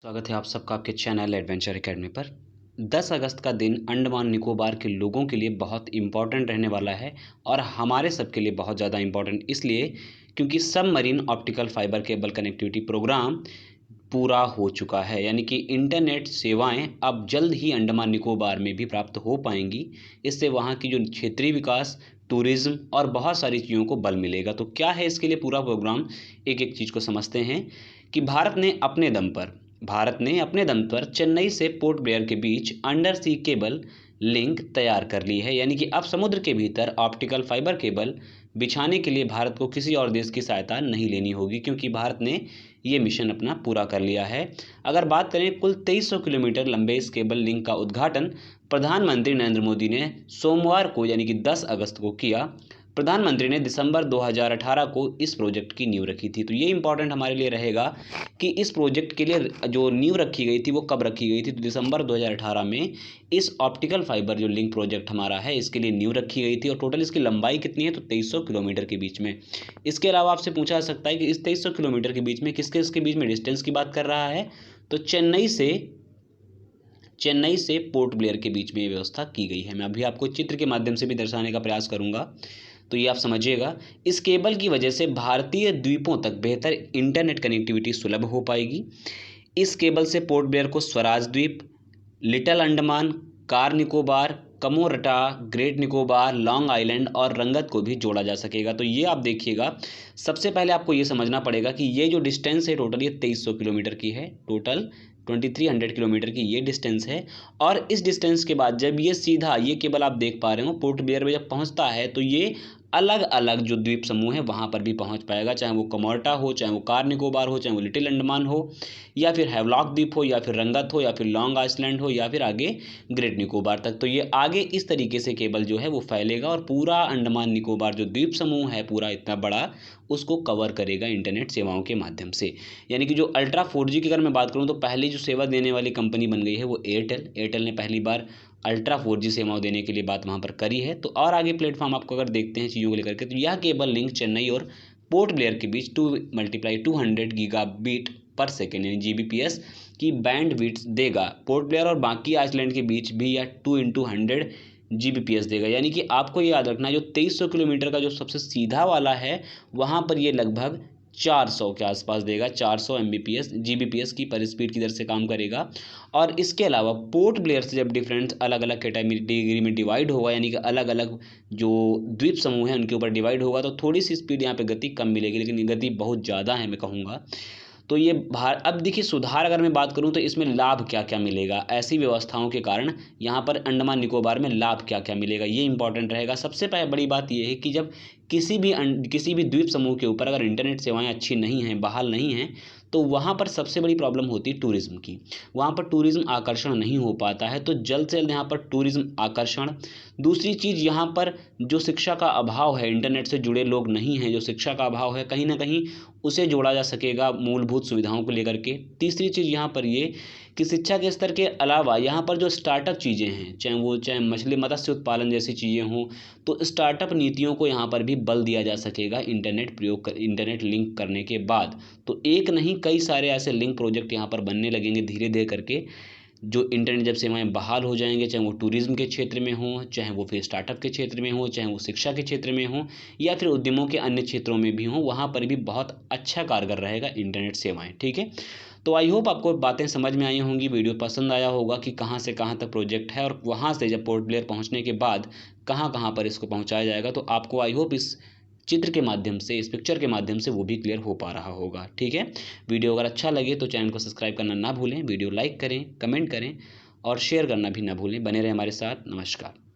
स्वागत है आप सबका आपके चैनल एडवेंचर एकेडमी पर। 10 अगस्त का दिन अंडमान निकोबार के लोगों के लिए बहुत इम्पॉर्टेंट रहने वाला है और हमारे सबके लिए बहुत ज़्यादा इम्पॉर्टेंट इसलिए क्योंकि submarine optical fibre cable connectivity programme पूरा हो चुका है, यानी कि इंटरनेट सेवाएं अब जल्द ही अंडमान निकोबार में भी प्राप्त हो पाएंगी। इससे वहाँ की जो क्षेत्रीय विकास, टूरिज्म और बहुत सारी चीज़ों को बल मिलेगा। तो क्या है इसके लिए पूरा प्रोग्राम, एक एक चीज़ को समझते हैं कि भारत ने अपने दम पर चेन्नई से पोर्ट ब्लेयर के बीच अंडर सी केबल लिंक तैयार कर ली है, यानी कि अब समुद्र के भीतर ऑप्टिकल फाइबर केबल बिछाने के लिए भारत को किसी और देश की सहायता नहीं लेनी होगी, क्योंकि भारत ने ये मिशन अपना पूरा कर लिया है। अगर बात करें, कुल 2300 किलोमीटर लंबे इस केबल लिंक का उद्घाटन प्रधानमंत्री नरेंद्र मोदी ने सोमवार को यानी कि 10 अगस्त को किया। प्रधानमंत्री ने दिसंबर 2018 को इस प्रोजेक्ट की नींव रखी थी। तो ये इंपॉर्टेंट हमारे लिए रहेगा कि इस प्रोजेक्ट के लिए जो नींव रखी गई थी वो कब रखी गई थी। तो दिसंबर 2018 में इस ऑप्टिकल फाइबर जो लिंक प्रोजेक्ट हमारा है इसके लिए नींव रखी गई थी और टोटल इसकी लंबाई कितनी है, तो 2300 किलोमीटर के बीच में। इसके अलावा आपसे पूछा जा सकता है कि इस 2300 किलोमीटर के बीच में किसके इसके बीच में डिस्टेंस की बात कर रहा है, तो चेन्नई से पोर्ट ब्लेयर के बीच में ये व्यवस्था की गई है। मैं अभी आपको चित्र के माध्यम से भी दर्शाने का प्रयास करूंगा, तो ये आप समझिएगा। इस केबल की वजह से भारतीय द्वीपों तक बेहतर इंटरनेट कनेक्टिविटी सुलभ हो पाएगी। इस केबल से पोर्ट ब्लेयर को स्वराज द्वीप, little Andaman, car Nicobar, Kamorta, great Nicobar, long island और रंगत को भी जोड़ा जा सकेगा। तो ये आप देखिएगा, सबसे पहले आपको ये समझना पड़ेगा कि ये जो डिस्टेंस है टोटल ये 2300 किलोमीटर की है, टोटल 2300 किलोमीटर की ये डिस्टेंस है। और इस डिस्टेंस के बाद जब ये सीधा ये केबल आप देख पा रहे हो पोर्ट ब्लेयर में जब पहुंचता है तो ये अलग अलग जो द्वीप समूह है वहाँ पर भी पहुँच पाएगा, चाहे वो कमोरटा हो, चाहे वो कार निकोबार हो, चाहे वो लिटिल अंडमान हो, या फिर हैवलॉक द्वीप हो, या फिर रंगत हो, या फिर लॉन्ग आइलैंड हो, या फिर आगे ग्रेट निकोबार तक। तो ये आगे इस तरीके से केबल जो है वो फैलेगा और पूरा अंडमान निकोबार जो द्वीप समूह है पूरा इतना बड़ा उसको कवर करेगा इंटरनेट सेवाओं के माध्यम से। यानी कि जो अल्ट्रा 4G की अगर मैं बात करूँ तो पहली जो सेवा देने वाली कंपनी बन गई है वो एयरटेल ने पहली बार अल्ट्रा 4G सेवाओं देने के लिए बात वहाँ पर करी है। तो और आगे प्लेटफॉर्म आपको अगर देखते हैं चीज़ों को लेकर के, तो यह केबल लिंक चेन्नई और पोर्ट ब्लेयर के बीच 2 × 200 गीगाबिट पर सेकेंड यानी GBPS की बैंड विड्थ देगा। पोर्ट ब्लेयर और बाकी आइसलैंड के बीच भी यह 2 × 100 GBPS देगा। यानी कि आपको ये याद रखना है जो 2300 किलोमीटर का जो सबसे सीधा वाला है वहाँ पर ये लगभग 400 के आसपास देगा, 400 GBPS की पर स्पीड की दर से काम करेगा। और इसके अलावा पोर्ट ब्लेयर से जब डिफरेंट अलग अलग कैटेगरी में डिवाइड होगा, यानी कि अलग अलग जो द्वीप समूह हैं उनके ऊपर डिवाइड होगा, तो थोड़ी सी स्पीड यहाँ पे गति कम मिलेगी, लेकिन गति बहुत ज़्यादा है मैं कहूँगा। तो ये अब देखिए सुधार अगर मैं बात करूं तो इसमें लाभ क्या क्या मिलेगा, ऐसी व्यवस्थाओं के कारण यहाँ पर अंडमान निकोबार में लाभ क्या क्या मिलेगा ये इंपॉर्टेंट रहेगा। सबसे बड़ी बात ये है कि जब किसी भी द्वीप समूह के ऊपर अगर इंटरनेट सेवाएं अच्छी नहीं हैं, बहाल नहीं हैं, तो वहाँ पर सबसे बड़ी प्रॉब्लम होती है टूरिज्म की। वहाँ पर टूरिज्म आकर्षण नहीं हो पाता है, तो जल्द से जल्द यहाँ पर टूरिज्म आकर्षण। दूसरी चीज़, यहाँ पर जो शिक्षा का अभाव है, इंटरनेट से जुड़े लोग नहीं हैं, जो शिक्षा का अभाव है कहीं ना कहीं उसे जोड़ा जा सकेगा मूलभूत सुविधाओं को लेकर के। तीसरी चीज़ यहाँ पर ये कि शिक्षा के स्तर के अलावा यहाँ पर जो स्टार्टअप चीज़ें हैं, चाहे मछली मत्स्य उत्पादन जैसी चीज़ें हों, तो स्टार्टअप नीतियों को यहाँ पर भी बल दिया जा सकेगा इंटरनेट लिंक करने के बाद। तो एक नहीं कई सारे ऐसे लिंक प्रोजेक्ट यहाँ पर बनने लगेंगे धीरे धीरे करके। जो इंटरनेट जब सेवाएं बहाल हो जाएंगे, चाहे वो टूरिज्म के क्षेत्र में हो, चाहे वो फिर स्टार्टअप के क्षेत्र में हो, चाहे वो शिक्षा के क्षेत्र में हो, या फिर उद्यमों के अन्य क्षेत्रों में भी हो, वहाँ पर भी बहुत अच्छा कारगर रहेगा इंटरनेट सेवाएं। ठीक है, तो आई होप आपको बातें समझ में आई होंगी, वीडियो पसंद आया होगा कि कहाँ से कहाँ तक प्रोजेक्ट है और वहाँ से जब पोर्ट ब्लेयर पहुँचने के बाद कहाँ कहाँ पर इसको पहुँचाया जाएगा। तो आपको आई होप इस चित्र के माध्यम से, इस पिक्चर के माध्यम से वो भी क्लियर हो पा रहा होगा। ठीक है, वीडियो अगर अच्छा लगे तो चैनल को सब्सक्राइब करना ना भूलें, वीडियो लाइक करें, कमेंट करें और शेयर करना भी ना भूलें। बने रहें हमारे साथ। नमस्कार।